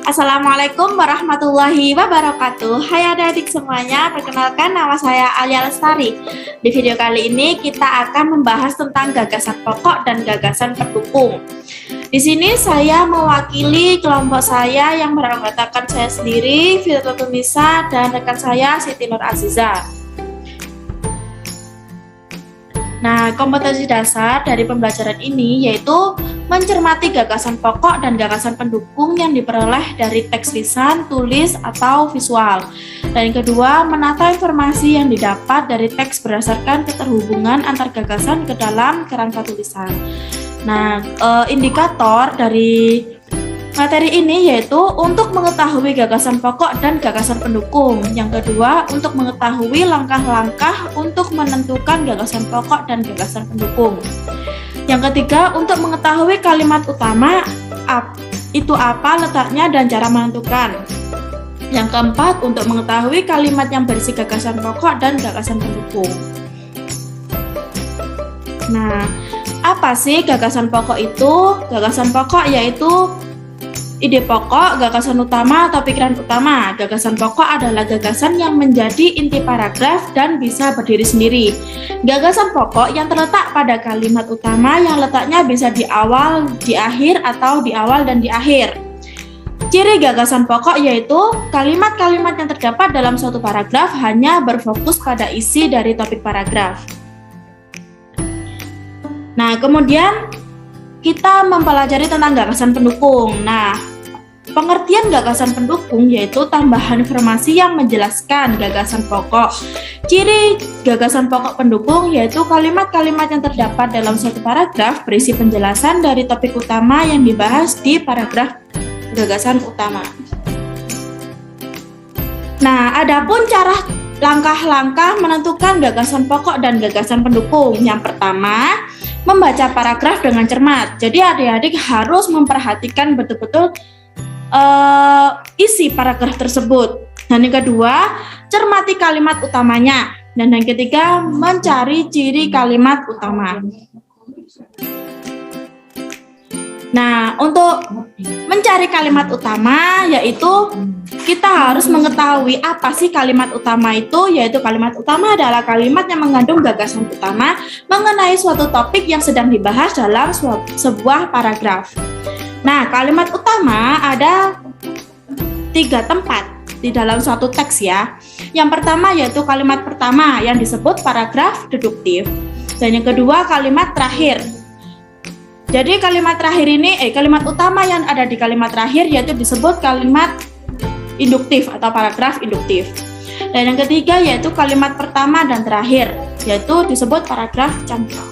Assalamualaikum warahmatullahi wabarakatuh. Hai adik-adik semuanya, perkenalkan nama saya Alia Lestari. Di video kali ini kita akan membahas tentang gagasan pokok dan gagasan pendukung. Di sini saya mewakili kelompok saya yang beranggotakan saya sendiri, Firdatul Nisa, dan rekan saya Siti Nur Aziza. Nah, kompetensi dasar dari pembelajaran ini yaitu mencermati gagasan pokok dan gagasan pendukung yang diperoleh dari teks lisan, tulis, atau visual. Dan yang kedua, menata informasi yang didapat dari teks berdasarkan keterhubungan antar gagasan ke dalam kerangka tulisan. Nah, indikator dari materi ini yaitu untuk mengetahui gagasan pokok dan gagasan pendukung. Yang kedua, untuk mengetahui langkah-langkah untuk menentukan gagasan pokok dan gagasan pendukung. Yang ketiga, untuk mengetahui kalimat utama itu apa letaknya dan cara menentukan. Yang keempat, untuk mengetahui kalimat yang berisi gagasan pokok dan gagasan pendukung. Nah, apa sih gagasan pokok itu? Gagasan pokok yaitu ide pokok, gagasan utama, atau pikiran utama. Gagasan pokok adalah gagasan yang menjadi inti paragraf dan bisa berdiri sendiri. Gagasan pokok yang terletak pada kalimat utama yang letaknya bisa di awal, di akhir, atau di awal dan di akhir. Ciri gagasan pokok yaitu kalimat-kalimat yang terdapat dalam suatu paragraf hanya berfokus pada isi dari topik paragraf. Nah, kemudian kita mempelajari tentang gagasan pendukung. Nah, pengertian gagasan pendukung yaitu tambahan informasi yang menjelaskan gagasan pokok. Ciri gagasan pokok pendukung yaitu kalimat-kalimat yang terdapat dalam suatu paragraf berisi penjelasan dari topik utama yang dibahas di paragraf gagasan utama. Nah, adapun cara langkah-langkah menentukan gagasan pokok dan gagasan pendukung. Yang pertama, membaca paragraf dengan cermat. Jadi adik-adik harus memperhatikan betul-betul isi paragraf tersebut. Dan yang kedua, cermati kalimat utamanya. Dan yang ketiga, mencari ciri kalimat utama. Nah, untuk mencari kalimat utama yaitu kita harus mengetahui apa sih kalimat utama itu, yaitu kalimat utama adalah kalimat yang mengandung gagasan utama mengenai suatu topik yang sedang dibahas dalam sebuah paragraf. Nah, kalimat utama ada 3 tempat di dalam suatu teks ya. Yang pertama yaitu kalimat pertama yang disebut paragraf deduktif. Dan yang kedua kalimat terakhir. Jadi kalimat terakhir ini, kalimat utama yang ada di kalimat terakhir yaitu disebut kalimat induktif atau paragraf induktif. Dan yang ketiga yaitu kalimat pertama dan terakhir, yaitu disebut paragraf contoh.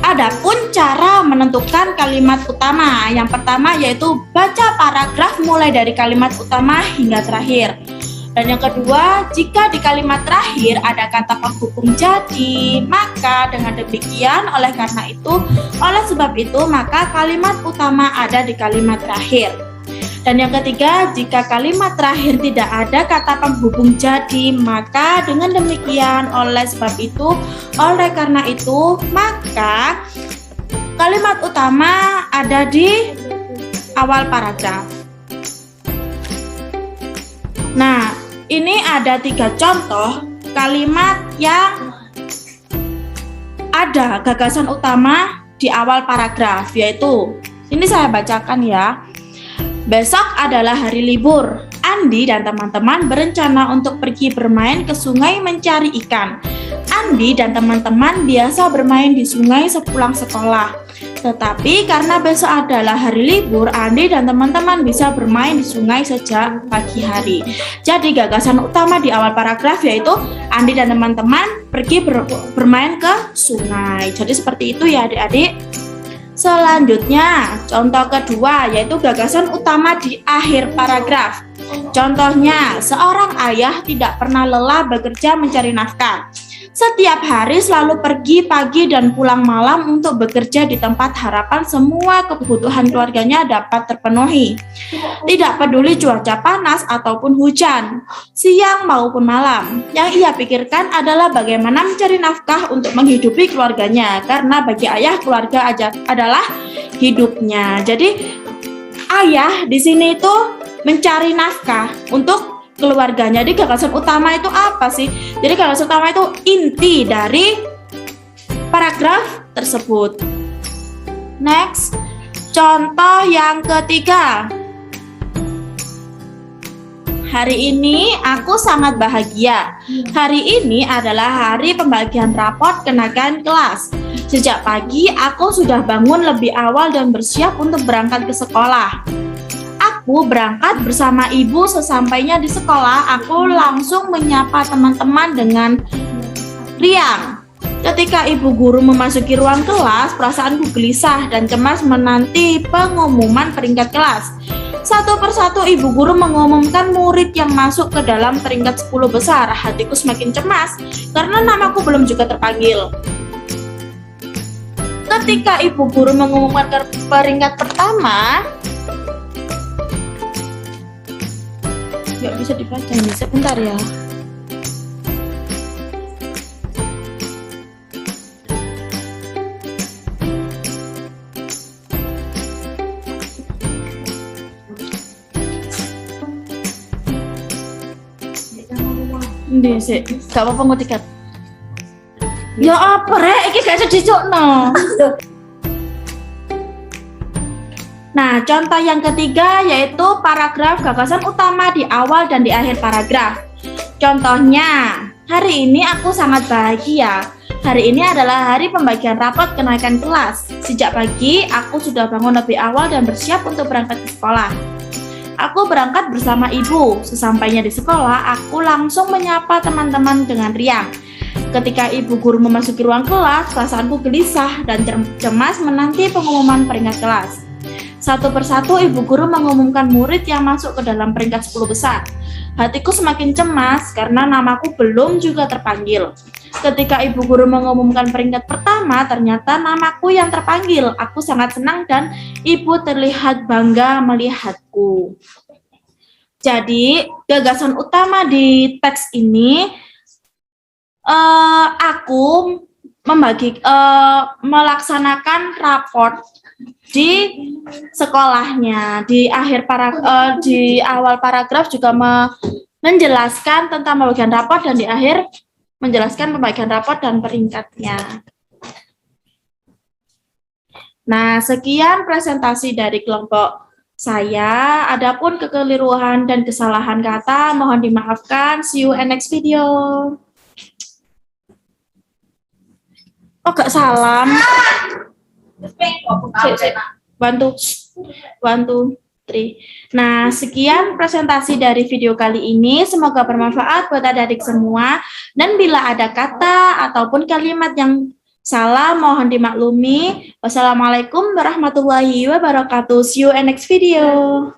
Adapun cara menentukan kalimat utama, yang pertama yaitu baca paragraf mulai dari kalimat utama hingga terakhir. Dan yang kedua, jika di kalimat terakhir ada kata penghubung jadi, maka dengan demikian oleh sebab itu maka kalimat utama ada di kalimat terakhir. Dan yang ketiga, jika kalimat terakhir tidak ada kata penghubung jadi, maka dengan demikian oleh karena itu maka kalimat utama ada di awal paragraf. Nah, ini ada 3 contoh kalimat yang ada gagasan utama di awal paragraf, yaitu ini saya bacakan ya. Besok adalah hari libur. Andi dan teman-teman berencana untuk pergi bermain ke sungai mencari ikan. Andi dan teman-teman biasa bermain di sungai sepulang sekolah. Tetapi karena besok adalah hari libur, Andi dan teman-teman bisa bermain di sungai sejak pagi hari. Jadi gagasan utama di awal paragraf yaitu Andi dan teman-teman pergi bermain ke sungai. Jadi seperti itu ya adik-adik. Selanjutnya, contoh kedua yaitu gagasan utama di akhir paragraf. Contohnya, seorang ayah tidak pernah lelah bekerja mencari nafkah. Setiap hari selalu pergi pagi dan pulang malam untuk bekerja di tempat harapan semua kebutuhan keluarganya dapat terpenuhi. Tidak peduli cuaca panas ataupun hujan, siang maupun malam. Yang ia pikirkan adalah bagaimana mencari nafkah untuk menghidupi keluarganya, karena bagi ayah keluarga adalah hidupnya. Jadi ayah di sini itu mencari nafkah untuk keluarganya. Jadi gagasan utama itu apa sih? Jadi gagasan utama itu inti dari paragraf tersebut. Next, contoh yang ketiga. Hari ini aku sangat bahagia. Hari ini adalah hari pembagian raport kenaikan kelas. Sejak pagi aku sudah bangun lebih awal dan bersiap untuk berangkat ke sekolah. Aku berangkat bersama ibu. Sesampainya di sekolah, aku langsung menyapa teman-teman dengan riang. Ketika ibu guru memasuki ruang kelas, perasaanku gelisah dan cemas menanti pengumuman peringkat kelas. Satu persatu ibu guru mengumumkan murid yang masuk ke dalam peringkat 10 besar. Hatiku semakin cemas karena namaku belum juga terpanggil. Ketika ibu guru mengumumkan peringkat pertama, nggak bisa dibaca ini, sebentar ya. Ini sih, gak apa-apa ngotikan. Ya apa rek, iki gak iso dicukno. Nah, contoh yang ketiga yaitu paragraf gagasan utama di awal dan di akhir paragraf. Contohnya, hari ini aku sangat bahagia. Hari ini adalah hari pembagian rapot kenaikan kelas. Sejak pagi, aku sudah bangun lebih awal dan bersiap untuk berangkat ke sekolah. Aku berangkat bersama ibu. Sesampainya di sekolah, aku langsung menyapa teman-teman dengan riang. Ketika ibu guru memasuki ruang kelas, perasaanku gelisah dan cemas menanti pengumuman peringkat kelas. Satu persatu ibu guru mengumumkan murid yang masuk ke dalam peringkat 10 besar. Hatiku semakin cemas karena namaku belum juga terpanggil. Ketika ibu guru mengumumkan peringkat pertama, ternyata namaku yang terpanggil. Aku sangat senang dan ibu terlihat bangga melihatku. Jadi, gagasan utama di teks ini, aku melaksanakan raport di sekolahnya. Di awal paragraf juga menjelaskan tentang pembagian raport dan di akhir menjelaskan pembagian raport dan peringkatnya. Nah, sekian presentasi dari kelompok saya. Adapun kekeliruan dan kesalahan kata mohon dimaafkan. See you in next video. Oh, gak salam. Bantu. Nah, sekian presentasi dari video kali ini. Semoga bermanfaat buat adik-adik semua. Dan bila ada kata ataupun kalimat yang salah, mohon dimaklumi. Wassalamualaikum warahmatullahi wabarakatuh. See you in next video.